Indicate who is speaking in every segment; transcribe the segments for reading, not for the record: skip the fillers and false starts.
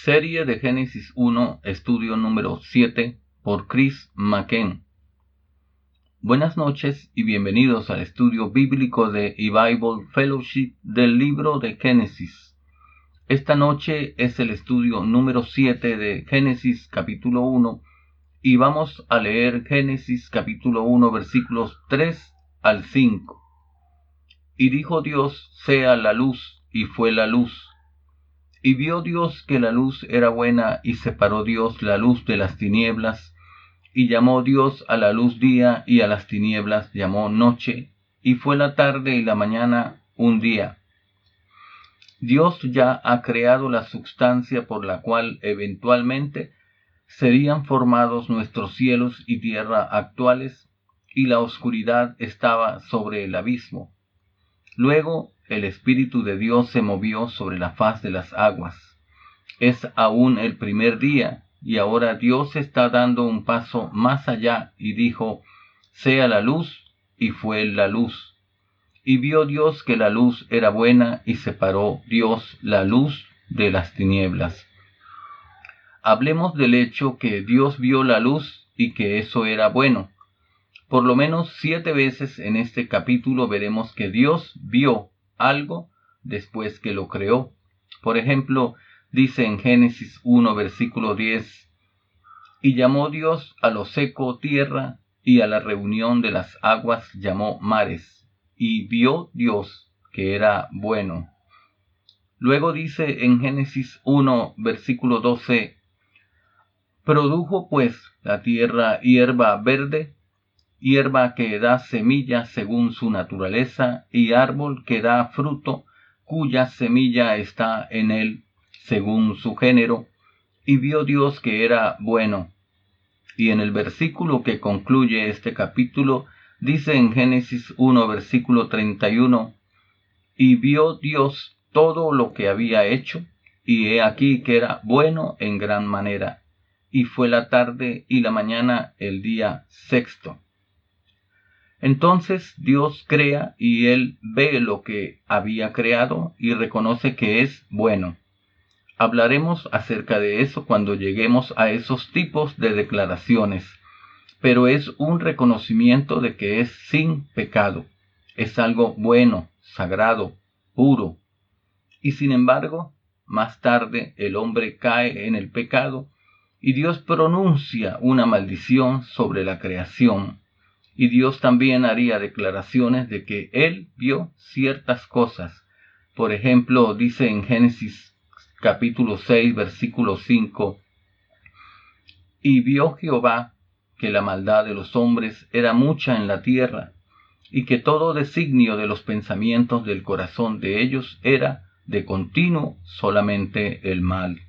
Speaker 1: Serie de Génesis 1, estudio número 7, por Chris McKen. Buenas noches y bienvenidos al estudio bíblico de eBible Fellowship del libro de Génesis. Esta noche es el estudio número 7 de Génesis capítulo 1 y vamos a leer Génesis capítulo 1 versículos 3 al 5. Y dijo Dios: sea la luz, y fue la luz. Y vio Dios que la luz era buena, y separó Dios la luz de las tinieblas, y llamó Dios a la luz día, y a las tinieblas llamó noche, y fue la tarde y la mañana un día. Dios ya ha creado la substancia por la cual eventualmente serían formados nuestros cielos y tierra actuales, y la oscuridad estaba sobre el abismo. Luego el Espíritu de Dios se movió sobre la faz de las aguas. Es aún el primer día, y ahora Dios está dando un paso más allá, y dijo: sea la luz, y fue la luz. Y vio Dios que la luz era buena, y separó Dios la luz de las tinieblas. Hablemos del hecho que Dios vio la luz y que eso era bueno. Por lo menos 7 veces en este capítulo veremos que Dios vio algo después que lo creó. Por ejemplo, dice en Génesis 1, versículo 10, y llamó Dios a lo seco tierra, y a la reunión de las aguas llamó mares, y vio Dios que era bueno. Luego dice en Génesis 1, versículo 12, produjo pues la tierra hierba verde, hierba que da semilla según su naturaleza, y árbol que da fruto, cuya semilla está en él según su género, y vio Dios que era bueno. Y en el versículo que concluye este capítulo, dice en Génesis 1, versículo 31, y vio Dios todo lo que había hecho, y he aquí que era bueno en gran manera, y fue la tarde y la mañana el día sexto. Entonces Dios crea y Él ve lo que había creado y reconoce que es bueno. Hablaremos acerca de eso cuando lleguemos a esos tipos de declaraciones, pero es un reconocimiento de que es sin pecado, es algo bueno, sagrado, puro. Y sin embargo, más tarde el hombre cae en el pecado y Dios pronuncia una maldición sobre la creación. Y Dios también haría declaraciones de que Él vio ciertas cosas. Por ejemplo, dice en Génesis capítulo 6, versículo 5, y vio Jehová que la maldad de los hombres era mucha en la tierra, y que todo designio de los pensamientos del corazón de ellos era de continuo solamente el mal.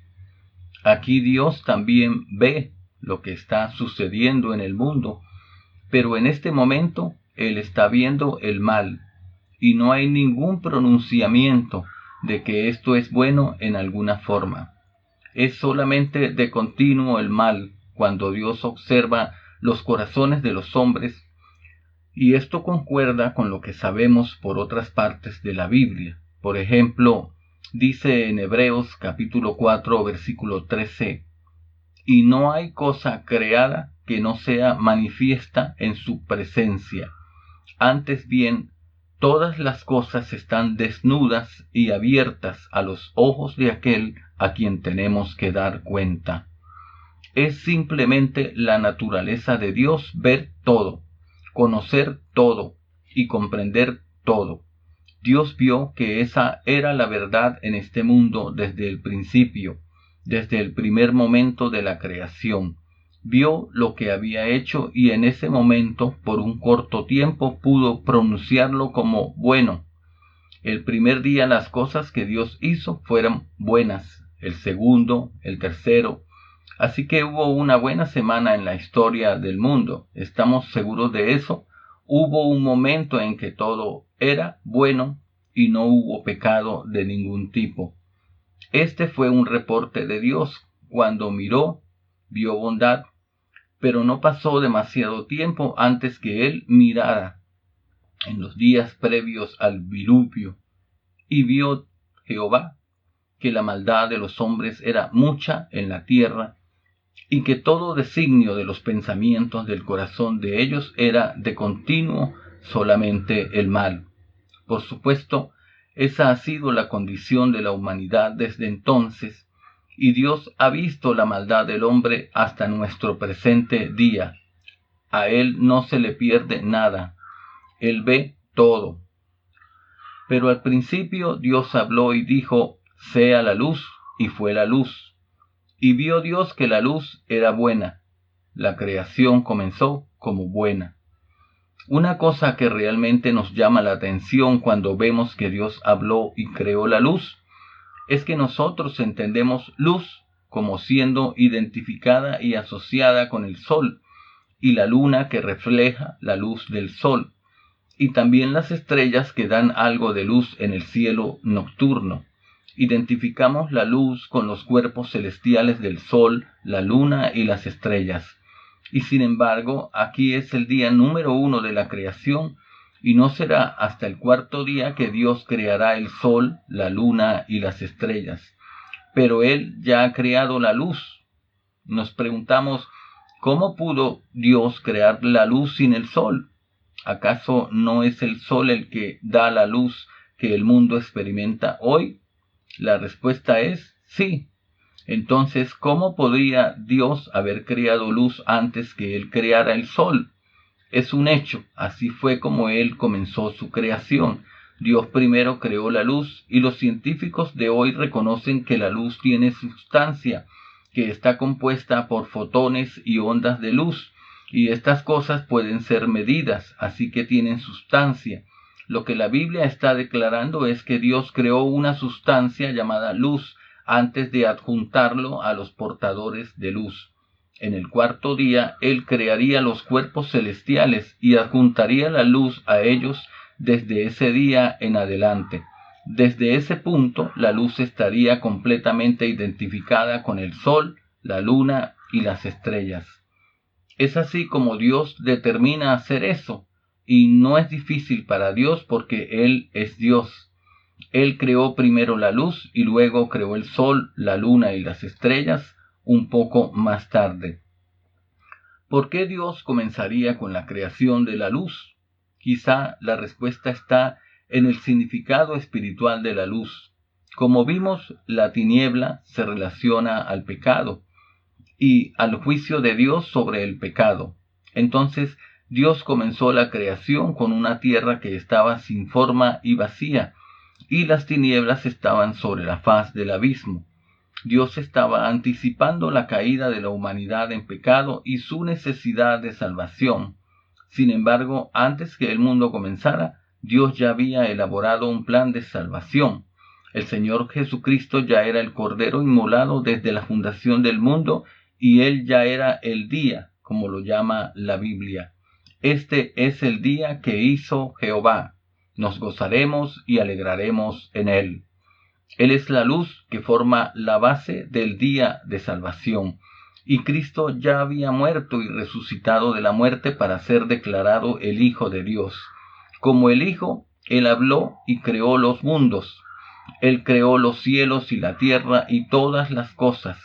Speaker 1: Aquí Dios también ve lo que está sucediendo en el mundo, pero en este momento Él está viendo el mal, y no hay ningún pronunciamiento de que esto es bueno en alguna forma. Es solamente de continuo el mal cuando Dios observa los corazones de los hombres, y esto concuerda con lo que sabemos por otras partes de la Biblia. Por ejemplo, dice en Hebreos capítulo 4, versículo 13, y no hay cosa creada que no sea manifiesta en su presencia. Antes bien, todas las cosas están desnudas y abiertas a los ojos de aquel a quien tenemos que dar cuenta. Es simplemente la naturaleza de Dios ver todo, conocer todo y comprender todo. Dios vio que esa era la verdad en este mundo desde el principio, desde el primer momento de la creación. Vio lo que había hecho y en ese momento, por un corto tiempo, pudo pronunciarlo como bueno. El primer día las cosas que Dios hizo fueron buenas, el segundo, el tercero. Así que hubo una buena semana en la historia del mundo. Estamos seguros de eso. Hubo un momento en que todo era bueno y no hubo pecado de ningún tipo. Este fue un reporte de Dios. Cuando miró, vio bondad, pero no pasó demasiado tiempo antes que Él mirara en los días previos al diluvio, y vio Jehová que la maldad de los hombres era mucha en la tierra, y que todo designio de los pensamientos del corazón de ellos era de continuo solamente el mal. Por supuesto, esa ha sido la condición de la humanidad desde entonces, y Dios ha visto la maldad del hombre hasta nuestro presente día. A Él no se le pierde nada, Él ve todo. Pero al principio Dios habló y dijo: sea la luz, y fue la luz. Y vio Dios que la luz era buena. La creación comenzó como buena. Una cosa que realmente nos llama la atención cuando vemos que Dios habló y creó la luz, es que nosotros entendemos luz como siendo identificada y asociada con el sol, y la luna que refleja la luz del sol, y también las estrellas que dan algo de luz en el cielo nocturno. Identificamos la luz con los cuerpos celestiales del sol, la luna y las estrellas. Y sin embargo, aquí es el día número 1 de la creación, y no será hasta el cuarto día que Dios creará el sol, la luna y las estrellas. Pero Él ya ha creado la luz. Nos preguntamos, ¿cómo pudo Dios crear la luz sin el sol? ¿Acaso no es el sol el que da la luz que el mundo experimenta hoy? La respuesta es sí. Entonces, ¿cómo podría Dios haber creado luz antes que Él creara el sol? Es un hecho, así fue como Él comenzó su creación. Dios primero creó la luz, y los científicos de hoy reconocen que la luz tiene sustancia, que está compuesta por fotones y ondas de luz, y estas cosas pueden ser medidas, así que tienen sustancia. Lo que la Biblia está declarando es que Dios creó una sustancia llamada luz antes de adjuntarlo a los portadores de luz. En el cuarto día, Él crearía los cuerpos celestiales y adjuntaría la luz a ellos desde ese día en adelante. Desde ese punto, la luz estaría completamente identificada con el sol, la luna y las estrellas. Es así como Dios determina hacer eso, y no es difícil para Dios porque Él es Dios. Él creó primero la luz y luego creó el sol, la luna y las estrellas un poco más tarde. ¿Por qué Dios comenzaría con la creación de la luz? Quizá la respuesta está en el significado espiritual de la luz. Como vimos, la tiniebla se relaciona al pecado y al juicio de Dios sobre el pecado. Entonces, Dios comenzó la creación con una tierra que estaba sin forma y vacía, y las tinieblas estaban sobre la faz del abismo. Dios estaba anticipando la caída de la humanidad en pecado y su necesidad de salvación. Sin embargo, antes que el mundo comenzara, Dios ya había elaborado un plan de salvación. El Señor Jesucristo ya era el Cordero inmolado desde la fundación del mundo, y Él ya era el día, como lo llama la Biblia. Este es el día que hizo Jehová. Nos gozaremos y alegraremos en Él. Él es la luz que forma la base del día de salvación. Y Cristo ya había muerto y resucitado de la muerte para ser declarado el Hijo de Dios. Como el Hijo, Él habló y creó los mundos. Él creó los cielos y la tierra y todas las cosas.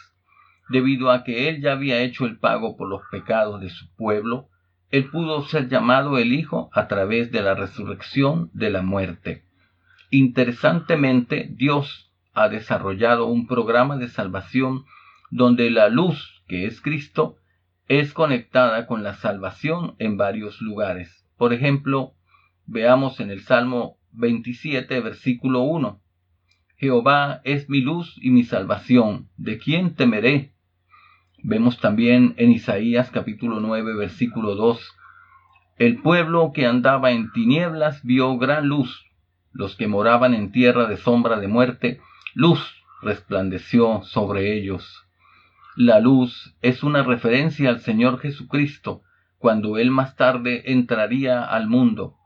Speaker 1: Debido a que Él ya había hecho el pago por los pecados de su pueblo, Él pudo ser llamado el Hijo a través de la resurrección de la muerte. Interesantemente, Dios ha desarrollado un programa de salvación donde la luz, que es Cristo, es conectada con la salvación en varios lugares. Por ejemplo, veamos en el Salmo 27, versículo 1. Jehová es mi luz y mi salvación, ¿de quién temeré? Vemos también en Isaías capítulo 9, versículo 2. El pueblo que andaba en tinieblas vio gran luz. Los que moraban en tierra de sombra de muerte, luz resplandeció sobre ellos. La luz es una referencia al Señor Jesucristo, cuando Él más tarde entraría al mundo.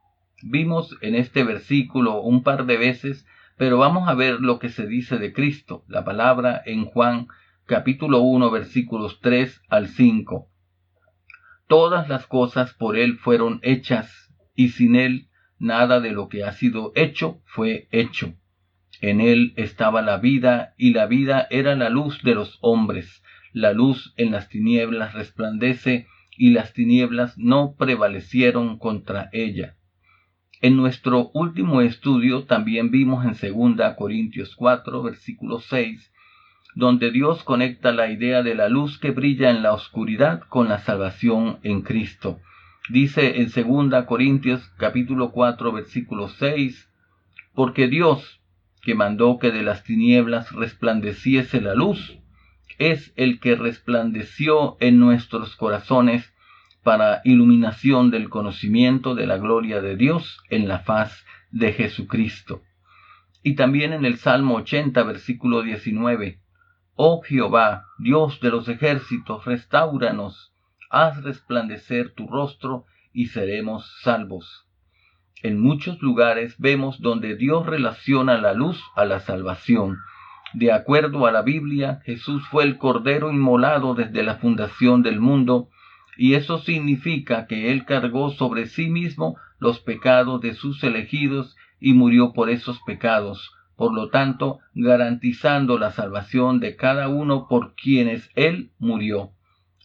Speaker 1: Vimos en este versículo un par de veces, pero vamos a ver lo que se dice de Cristo, la palabra en Juan capítulo 1, versículos 3 al 5. Todas las cosas por Él fueron hechas, y sin Él nada de lo que ha sido hecho fue hecho. En él estaba la vida, y la vida era la luz de los hombres. La luz en las tinieblas resplandece, y las tinieblas no prevalecieron contra ella. En nuestro último estudio también vimos en 2 Corintios 4, versículo 6, donde Dios conecta la idea de la luz que brilla en la oscuridad con la salvación en Cristo. Dice en 2 Corintios capítulo 4, versículo 6, porque Dios, que mandó que de las tinieblas resplandeciese la luz, es el que resplandeció en nuestros corazones para iluminación del conocimiento de la gloria de Dios en la faz de Jesucristo. Y también en el Salmo 80, versículo 19, oh Jehová, Dios de los ejércitos, restáuranos, haz resplandecer tu rostro y seremos salvos. En muchos lugares vemos donde Dios relaciona la luz a la salvación. De acuerdo a la Biblia, Jesús fue el Cordero inmolado desde la fundación del mundo, y eso significa que Él cargó sobre sí mismo los pecados de sus elegidos y murió por esos pecados, por lo tanto, garantizando la salvación de cada uno por quienes Él murió.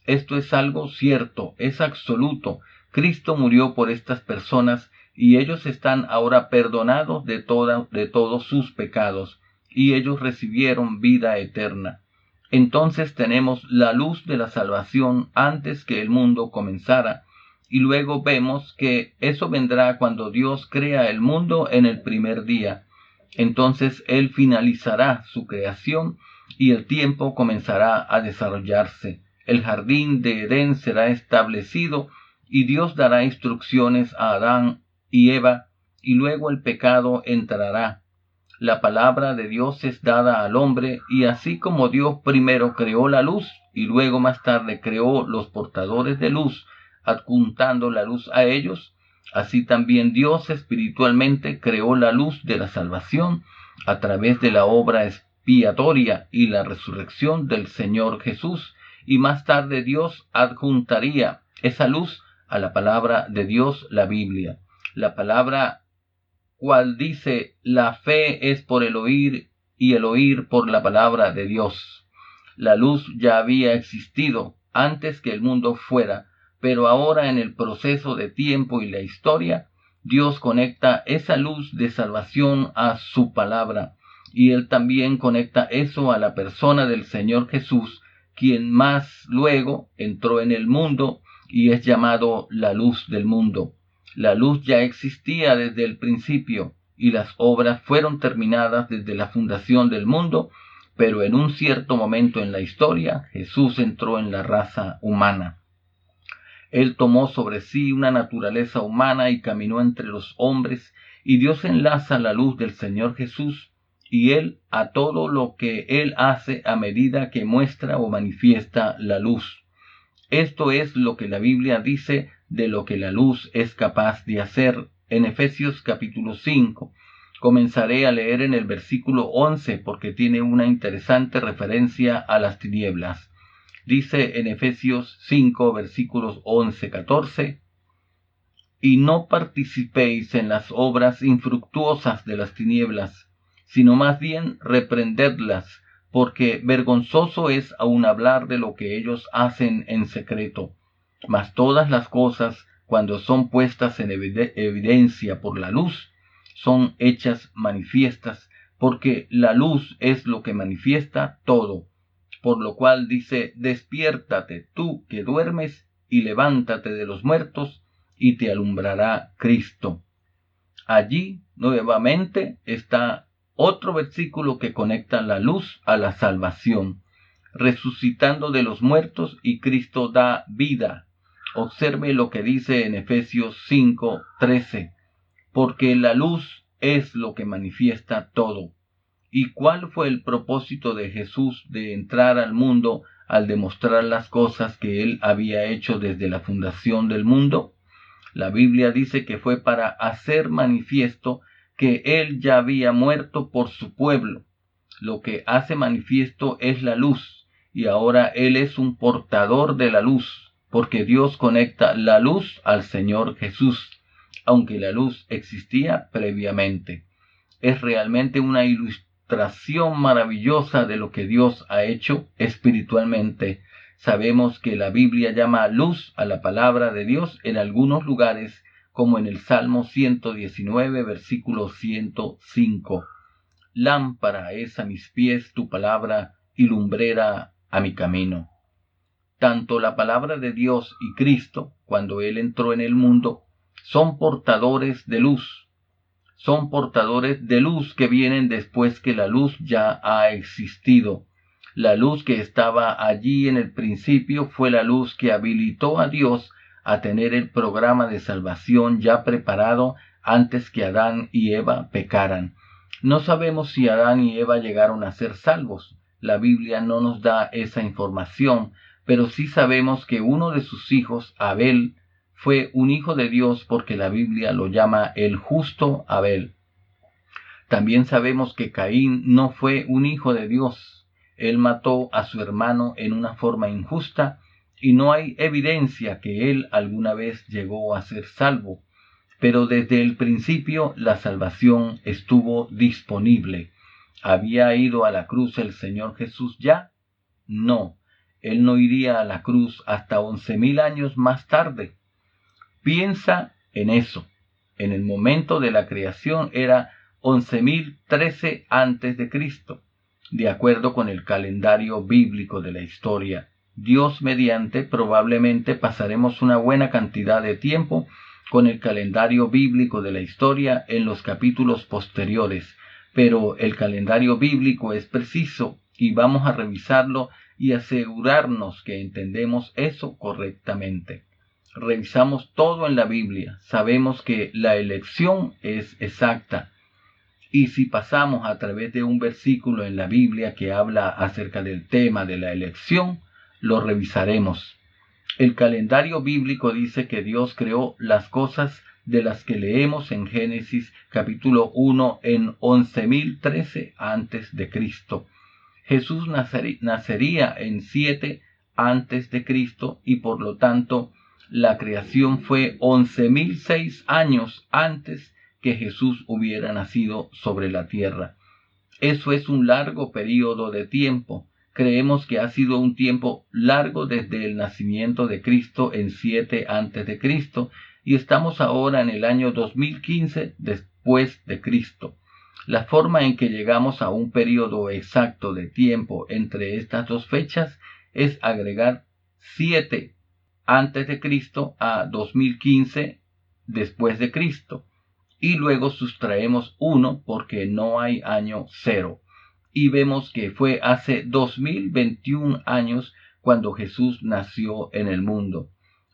Speaker 1: Esto es algo cierto, es absoluto. Cristo murió por estas personas y ellos están ahora perdonados de todos sus pecados, y ellos recibieron vida eterna. Entonces tenemos la luz de la salvación antes que el mundo comenzara, y luego vemos que eso vendrá cuando Dios crea el mundo en el primer día. Entonces Él finalizará su creación y el tiempo comenzará a desarrollarse. El jardín de Edén será establecido y Dios dará instrucciones a Adán y Eva, y luego el pecado entrará. La palabra de Dios es dada al hombre, y así como Dios primero creó la luz y luego más tarde creó los portadores de luz, adjuntando la luz a ellos, así también Dios espiritualmente creó la luz de la salvación a través de la obra expiatoria y la resurrección del Señor Jesús, y más tarde Dios adjuntaría esa luz a la palabra de Dios, la Biblia. La palabra cual dice, la fe es por el oír y el oír por la palabra de Dios. La luz ya había existido antes que el mundo fuera, pero ahora en el proceso de tiempo y la historia, Dios conecta esa luz de salvación a su palabra, y Él también conecta eso a la persona del Señor Jesús, quien más luego entró en el mundo y es llamado la luz del mundo. La luz ya existía desde el principio y las obras fueron terminadas desde la fundación del mundo, pero en un cierto momento en la historia Jesús entró en la raza humana. Él tomó sobre sí una naturaleza humana y caminó entre los hombres, y Dios enlaza la luz del Señor Jesús y Él a todo lo que Él hace a medida que muestra o manifiesta la luz. Esto es lo que la Biblia dice de lo que la luz es capaz de hacer en Efesios capítulo 5. Comenzaré a leer en el versículo 11 porque tiene una interesante referencia a las tinieblas. Dice en Efesios 5 versículos 11-14, y no participéis en las obras infructuosas de las tinieblas, sino más bien reprendedlas, porque vergonzoso es aún hablar de lo que ellos hacen en secreto. Mas todas las cosas, cuando son puestas en evidencia por la luz, son hechas manifiestas, porque la luz es lo que manifiesta todo. Por lo cual dice, despiértate tú que duermes, y levántate de los muertos, y te alumbrará Cristo. Allí nuevamente está otro versículo que conecta la luz a la salvación, resucitando de los muertos y Cristo da vida. Observe lo que dice en Efesios 5:13, porque la luz es lo que manifiesta todo. ¿Y cuál fue el propósito de Jesús de entrar al mundo al demostrar las cosas que Él había hecho desde la fundación del mundo? La Biblia dice que fue para hacer manifiesto que Él ya había muerto por su pueblo. Lo que hace manifiesto es la luz, y ahora Él es un portador de la luz, porque Dios conecta la luz al Señor Jesús, aunque la luz existía previamente. Es realmente una ilustración maravillosa de lo que Dios ha hecho espiritualmente. Sabemos que la Biblia llama luz a la palabra de Dios en algunos lugares, como en el Salmo 119, versículo 105. Lámpara es a mis pies tu palabra y lumbrera a mi camino. Tanto la palabra de Dios y Cristo, cuando Él entró en el mundo, son portadores de luz. Son portadores de luz que vienen después que la luz ya ha existido. La luz que estaba allí en el principio fue la luz que habilitó a Dios a tener el programa de salvación ya preparado antes que Adán y Eva pecaran. No sabemos si Adán y Eva llegaron a ser salvos. La Biblia no nos da esa información, pero sí sabemos que uno de sus hijos, Abel, fue un hijo de Dios porque la Biblia lo llama el justo Abel. También sabemos que Caín no fue un hijo de Dios. Él mató a su hermano en una forma injusta y no hay evidencia que él alguna vez llegó a ser salvo. Pero desde el principio la salvación estuvo disponible. ¿Había ido a la cruz el Señor Jesús ya? No, Él no iría a la cruz hasta 11,000 años más tarde. Piensa en eso. En el momento de la creación era 11,013 antes de Cristo, de acuerdo con el calendario bíblico de la historia. Dios mediante, probablemente pasaremos una buena cantidad de tiempo con el calendario bíblico de la historia en los capítulos posteriores, pero el calendario bíblico es preciso y vamos a revisarlo y asegurarnos que entendemos eso correctamente. Revisamos todo en la Biblia, sabemos que la elección es exacta. Y si pasamos a través de un versículo en la Biblia que habla acerca del tema de la elección, lo revisaremos. El calendario bíblico dice que Dios creó las cosas de las que leemos en Génesis capítulo 1 en 11,013 antes de Cristo. Jesús nacería en 7 antes de Cristo y por lo tanto la creación fue 11,006 años antes que Jesús hubiera nacido sobre la tierra. Eso es un largo periodo de tiempo. Creemos que ha sido un tiempo largo desde el nacimiento de Cristo en 7 antes de Cristo y estamos ahora en el año 2015 después de Cristo. La forma en que llegamos a un periodo exacto de tiempo entre estas dos fechas es agregar 7 antes de Cristo a 2015 después de Cristo. Y luego sustraemos 1 porque no hay año 0. Y vemos que fue hace 2021 años cuando Jesús nació en el mundo.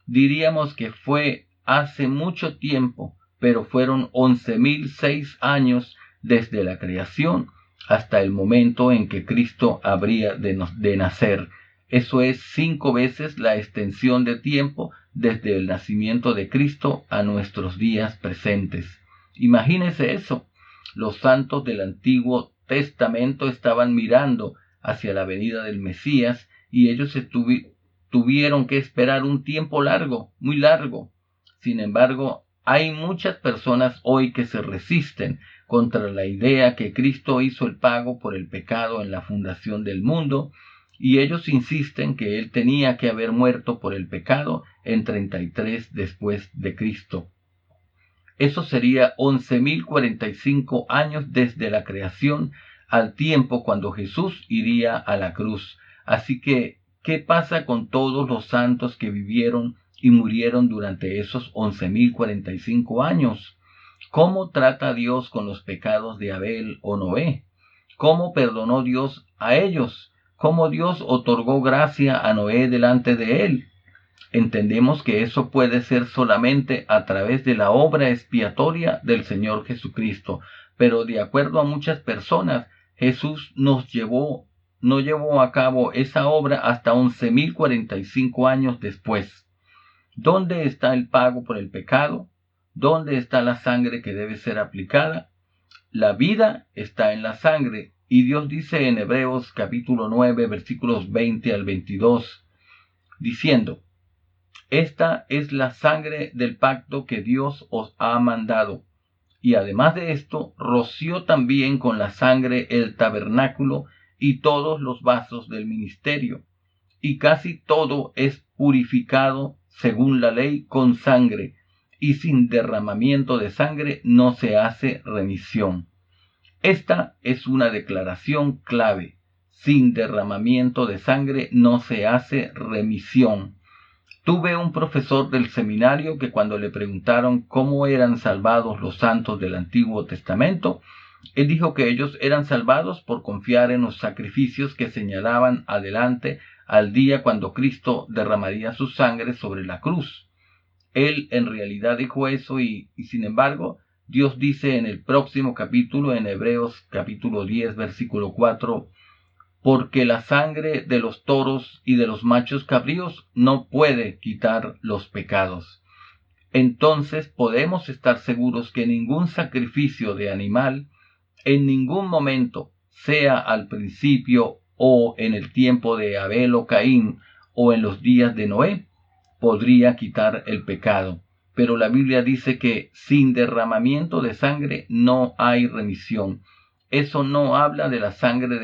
Speaker 1: Diríamos que fue hace mucho tiempo, pero fueron 11,006 años desde la creación hasta el momento en que Cristo habría de nacer. Eso es 5 veces la extensión de tiempo desde el nacimiento de Cristo a nuestros días presentes. Imagínese eso. Los santos del Antiguo Testamento estaban mirando hacia la venida del Mesías y ellos tuvieron que esperar un tiempo largo, muy largo. Sin embargo, hay muchas personas hoy que se resisten contra la idea que Cristo hizo el pago por el pecado en la fundación del mundo y ellos insisten que Él tenía que haber muerto por el pecado en 33 después de Cristo. Eso sería 11,045 años desde la creación al tiempo cuando Jesús iría a la cruz. Así que, ¿qué pasa con todos los santos que vivieron y murieron durante esos 11,045 años? ¿Cómo trata Dios con los pecados de Abel o Noé? ¿Cómo perdonó Dios a ellos? ¿Cómo Dios otorgó gracia a Noé delante de él? Entendemos que eso puede ser solamente a través de la obra expiatoria del Señor Jesucristo, pero de acuerdo a muchas personas, Jesús no llevó a cabo esa obra hasta 11,045 años después. ¿Dónde está el pago por el pecado? ¿Dónde está la sangre que debe ser aplicada? La vida está en la sangre, y Dios dice en Hebreos capítulo 9, versículos 20 al 22, diciendo: Esta es la sangre del pacto que Dios os ha mandado. Y además de esto, roció también con la sangre el tabernáculo y todos los vasos del ministerio. Y casi todo es purificado según la ley con sangre, y sin derramamiento de sangre no se hace remisión. Esta es una declaración clave. Sin derramamiento de sangre no se hace remisión. Tuve un profesor del seminario que cuando le preguntaron cómo eran salvados los santos del Antiguo Testamento, él dijo que ellos eran salvados por confiar en los sacrificios que señalaban adelante al día cuando Cristo derramaría su sangre sobre la cruz. Él en realidad dijo eso y sin embargo, Dios dice en el próximo capítulo, en Hebreos capítulo 10, versículo 4, porque la sangre de los toros y de los machos cabríos no puede quitar los pecados. Entonces podemos estar seguros que ningún sacrificio de animal, en ningún momento, sea al principio o en el tiempo de Abel o Caín o en los días de Noé, podría quitar el pecado. Pero la Biblia dice que sin derramamiento de sangre no hay remisión. Eso no habla de la sangre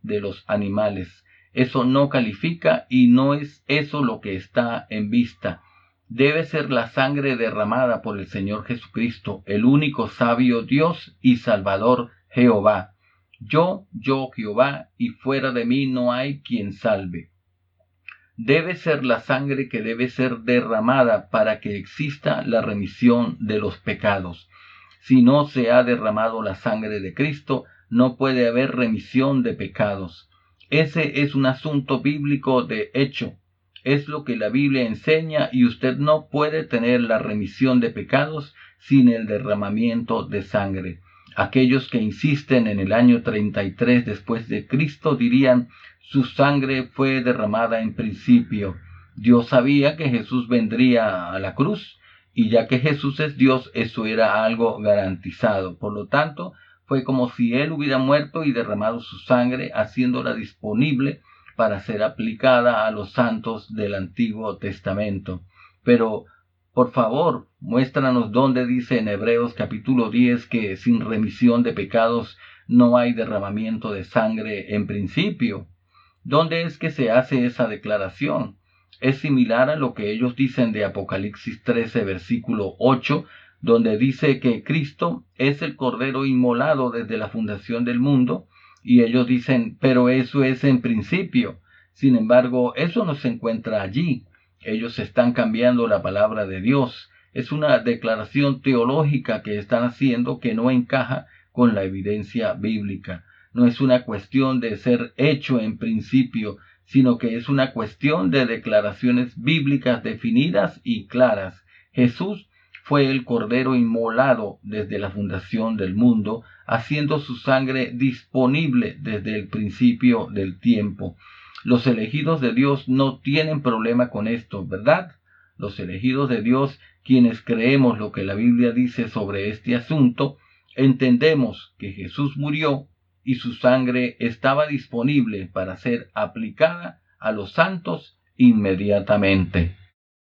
Speaker 1: de los animales. Eso no califica y no es eso lo que está en vista. Debe ser la sangre derramada por el Señor Jesucristo, el único sabio Dios y Salvador Jehová. Yo Jehová, y fuera de mí no hay quien salve. Debe ser la sangre que debe ser derramada para que exista la remisión de los pecados. Si no se ha derramado la sangre de Cristo, no puede haber remisión de pecados. Ese es un asunto bíblico de hecho. Es lo que la Biblia enseña y usted no puede tener la remisión de pecados sin el derramamiento de sangre. Aquellos que insisten en el año 33 después de Cristo dirían: su sangre fue derramada en principio. Dios sabía que Jesús vendría a la cruz, y ya que Jesús es Dios, eso era algo garantizado. Por lo tanto, fue como si Él hubiera muerto y derramado su sangre, haciéndola disponible para ser aplicada a los santos del Antiguo Testamento. Pero, por favor, muéstranos dónde dice en Hebreos capítulo 10 que sin remisión de pecados no hay derramamiento de sangre en principio. ¿Dónde es que se hace esa declaración? Es similar a lo que ellos dicen de Apocalipsis 13, versículo 8, donde dice que Cristo es el Cordero inmolado desde la fundación del mundo, y ellos dicen, pero eso es en principio. Sin embargo, eso no se encuentra allí. Ellos están cambiando la palabra de Dios. Es una declaración teológica que están haciendo que no encaja con la evidencia bíblica. No es una cuestión de ser hecho en principio, sino que es una cuestión de declaraciones bíblicas definidas y claras. Jesús fue el Cordero inmolado desde la fundación del mundo, haciendo su sangre disponible desde el principio del tiempo. Los elegidos de Dios no tienen problema con esto, ¿verdad? Los elegidos de Dios, quienes creemos lo que la Biblia dice sobre este asunto, entendemos que Jesús murió y su sangre estaba disponible para ser aplicada a los santos inmediatamente.